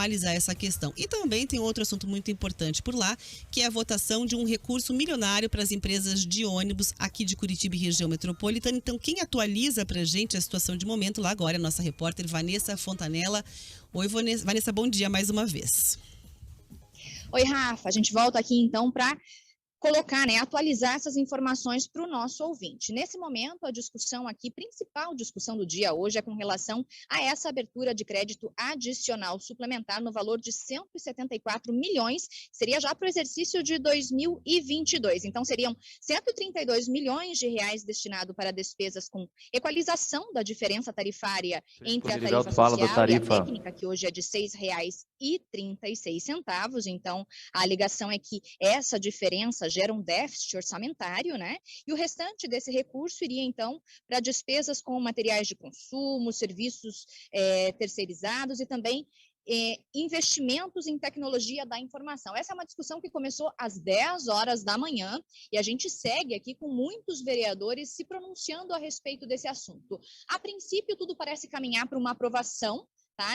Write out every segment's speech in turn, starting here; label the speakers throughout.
Speaker 1: analisar essa questão. E também tem outro assunto muito importante por lá, que é a votação de um recurso milionário para as empresas de ônibus aqui de Curitiba e região metropolitana. Então, quem atualiza para a gente a situação de momento lá agora é a nossa repórter Vanessa Fontanella. Oi, Vanessa, bom dia mais uma vez.
Speaker 2: Oi, Rafa, a gente volta aqui então para colocar, atualizar essas informações para o nosso ouvinte. Nesse momento, a discussão aqui, principal discussão do dia hoje é com relação a essa abertura de crédito adicional suplementar no valor de 174 milhões, seria já para o exercício de 2022. Então, seriam 132 milhões de reais destinado para despesas com equalização da diferença tarifária entre a tarifa social e a técnica, que hoje é de R$ 6,36. Então, a alegação é que essa diferença gera um déficit orçamentário, E o restante desse recurso iria, então, para despesas com materiais de consumo, serviços terceirizados e também investimentos em tecnologia da informação. Essa é uma discussão que começou às 10 horas da manhã e a gente segue aqui com muitos vereadores se pronunciando a respeito desse assunto. A princípio, tudo parece caminhar para uma aprovação,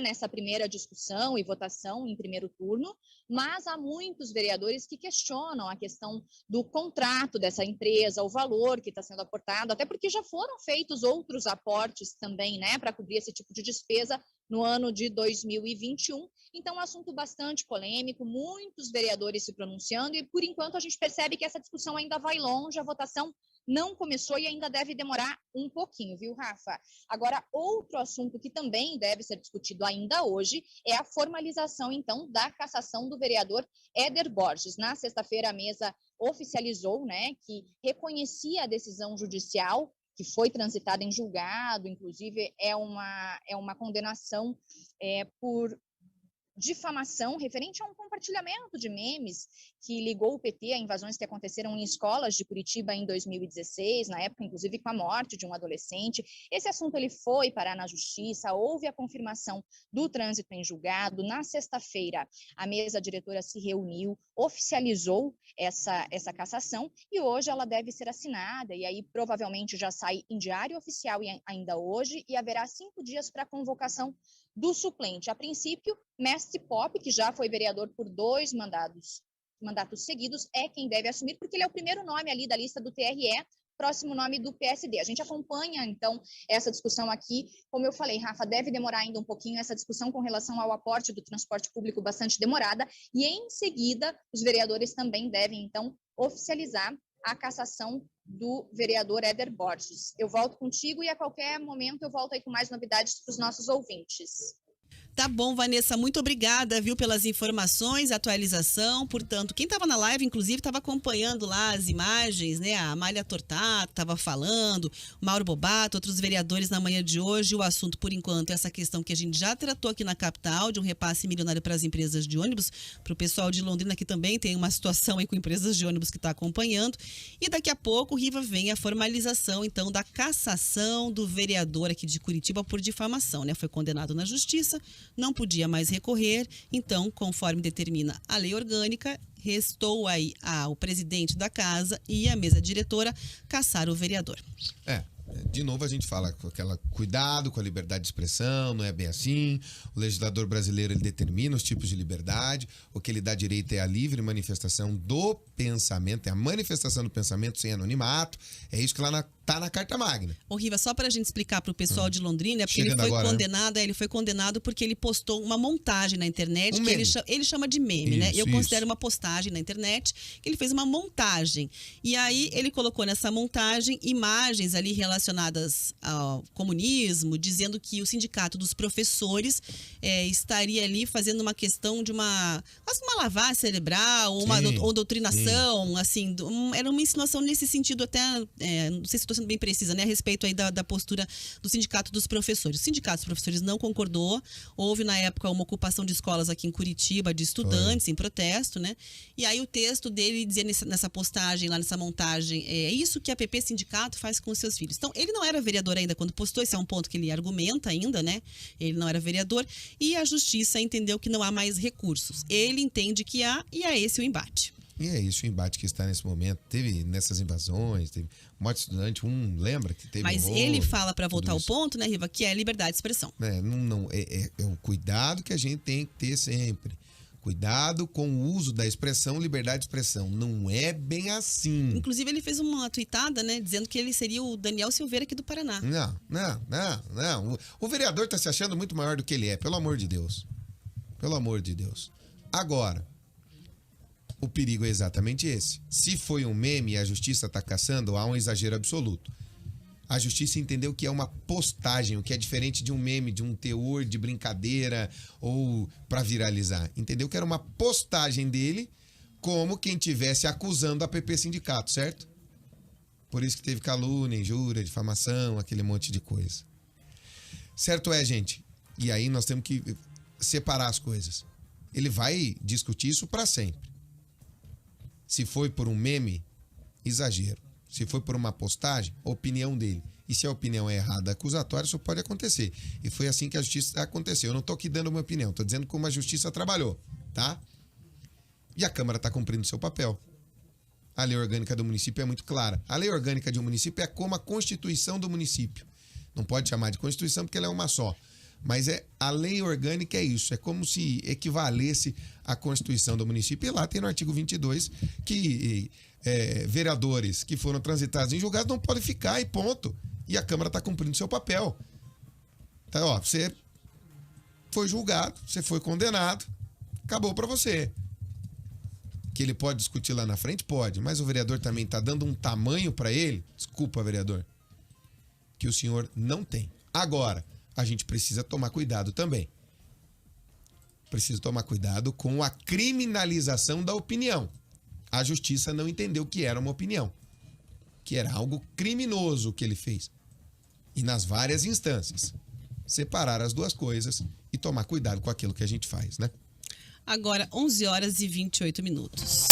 Speaker 2: nessa primeira discussão e votação em primeiro turno, mas há muitos vereadores que questionam a questão do contrato dessa empresa, o valor que está sendo aportado, até porque já foram feitos outros aportes também, para cobrir esse tipo de despesa no ano de 2021. Então, é um assunto bastante polêmico, muitos vereadores se pronunciando e, por enquanto, a gente percebe que essa discussão ainda vai longe, a votação não começou e ainda deve demorar um pouquinho, viu, Rafa? Agora, outro assunto que também deve ser discutido ainda hoje é a formalização, então, da cassação do vereador Éder Borges. Na sexta-feira, a mesa oficializou, que reconhecia a decisão judicial que foi transitada em julgado, inclusive é uma condenação por difamação referente a um compartilhamento de memes que ligou o PT a invasões que aconteceram em escolas de Curitiba em 2016, na época, inclusive, com a morte de um adolescente. Esse assunto ele foi parar na justiça, houve a confirmação do trânsito em julgado. Na sexta-feira, a mesa diretora se reuniu, oficializou essa cassação e hoje ela deve ser assinada e aí provavelmente já sai em diário oficial ainda hoje e haverá 5 dias para a convocação do suplente. A princípio, Mestre Pop, que já foi vereador por 2 mandatos seguidos, é quem deve assumir, porque ele é o primeiro nome ali da lista do TRE, próximo nome do PSD. A gente acompanha, então, essa discussão aqui. Como eu falei, Rafa, deve demorar ainda um pouquinho essa discussão com relação ao aporte do transporte público, bastante demorada, e em seguida, os vereadores também devem, então, oficializar a cassação do vereador Éder Borges. Eu volto contigo e a qualquer momento eu volto aí com mais novidades para os nossos ouvintes.
Speaker 1: Tá bom, Vanessa, muito obrigada, viu, pelas informações, atualização. Portanto, quem estava na live, inclusive, estava acompanhando lá as imagens, A Amália Tortato estava falando, o Mauro Bobato, outros vereadores na manhã de hoje. O assunto, por enquanto, é essa questão que a gente já tratou aqui na capital, de um repasse milionário para as empresas de ônibus. Para o pessoal de Londrina, que também tem uma situação aí com empresas de ônibus que está acompanhando. E daqui a pouco, Riva, vem a formalização, então, da cassação do vereador aqui de Curitiba por difamação, Foi condenado na justiça, não podia mais recorrer, então, conforme determina a lei orgânica, restou aí ao presidente da casa e a mesa diretora cassar o vereador.
Speaker 3: De novo a gente fala com aquela cuidado com a liberdade de expressão, não é bem assim. O legislador brasileiro ele determina os tipos de liberdade. O que ele dá direito é a livre manifestação do pensamento, é a manifestação do pensamento sem anonimato. É isso que lá tá na Carta Magna.
Speaker 1: Ô, Riva, só para a gente explicar para o pessoal de Londrina, porque
Speaker 3: Chegando
Speaker 1: ele foi
Speaker 3: agora,
Speaker 1: condenado, ele foi condenado porque ele postou uma montagem na internet, que ele chama de meme,
Speaker 3: Isso,
Speaker 1: Eu considero uma postagem na internet, que ele fez uma montagem. E aí ele colocou nessa montagem imagens ali relacionadas ao comunismo, dizendo que o sindicato dos professores estaria ali fazendo uma questão de uma lavagem cerebral, ou doutrinação, assim, era uma insinuação nesse sentido até, não sei se estou sendo bem precisa, a respeito aí da postura do Sindicato dos Professores. O Sindicato dos Professores não concordou, houve na época uma ocupação de escolas aqui em Curitiba, de estudantes em protesto, E aí o texto dele dizia nessa postagem, lá nessa montagem, é isso que a PP Sindicato faz com os seus filhos. Então, ele não era vereador ainda quando postou, esse é um ponto que ele argumenta ainda, Ele não era vereador e a justiça entendeu que não há mais recursos. Ele entende que há e é esse o embate.
Speaker 3: E é isso o embate que está nesse momento. Teve nessas invasões, teve morte de estudante, lembra que teve
Speaker 1: Mas
Speaker 3: horror,
Speaker 1: ele fala, para voltar ao
Speaker 3: isso.
Speaker 1: ponto, né, Riva, que é liberdade de expressão.
Speaker 3: É o cuidado que a gente tem que ter sempre. Cuidado com o uso da expressão liberdade de expressão. Não é bem assim.
Speaker 1: Inclusive, ele fez uma tuitada, né, dizendo que ele seria o Daniel Silveira aqui do Paraná.
Speaker 3: Não. O vereador está se achando muito maior do que ele é, pelo amor de Deus. Pelo amor de Deus. Agora, o perigo é exatamente esse. Se foi um meme e a justiça está caçando, há um exagero absoluto. A justiça entendeu que é uma postagem, o que é diferente de um meme, de um teor de brincadeira ou para viralizar. Entendeu que era uma postagem dele, como quem estivesse acusando a PP Sindicato, certo? Por isso que teve calúnia, injúria, difamação, aquele monte de coisa. Certo é, gente? E aí nós temos que separar as coisas. Ele vai discutir isso para sempre. Se foi por um meme, exagero. Se foi por uma postagem, opinião dele. E se a opinião é errada, acusatória, isso pode acontecer. E foi assim que a justiça aconteceu. Eu não estou aqui dando uma opinião, estou dizendo como a justiça trabalhou, tá? E a Câmara está cumprindo seu papel. A lei orgânica do município é muito clara. A lei orgânica de um município é como a Constituição do município. Não pode chamar de Constituição porque ela é uma só. Mas a lei orgânica é isso, é como se equivalesse à Constituição do município. E lá tem no artigo 22 que vereadores que foram transitados em julgado não podem ficar e ponto. E a Câmara está cumprindo seu papel. Então, ó, você foi julgado, você foi condenado, acabou para você. Que ele pode discutir lá na frente? Pode, mas o vereador também está dando um tamanho para ele, desculpa, vereador, que o senhor não tem. Agora, a gente precisa tomar cuidado também. Precisa tomar cuidado com a criminalização da opinião. A justiça não entendeu que era uma opinião, que era algo criminoso o que ele fez. E nas várias instâncias, separar as duas coisas e tomar cuidado com aquilo que a gente faz, né?
Speaker 1: Agora, 11 horas e 28 minutos.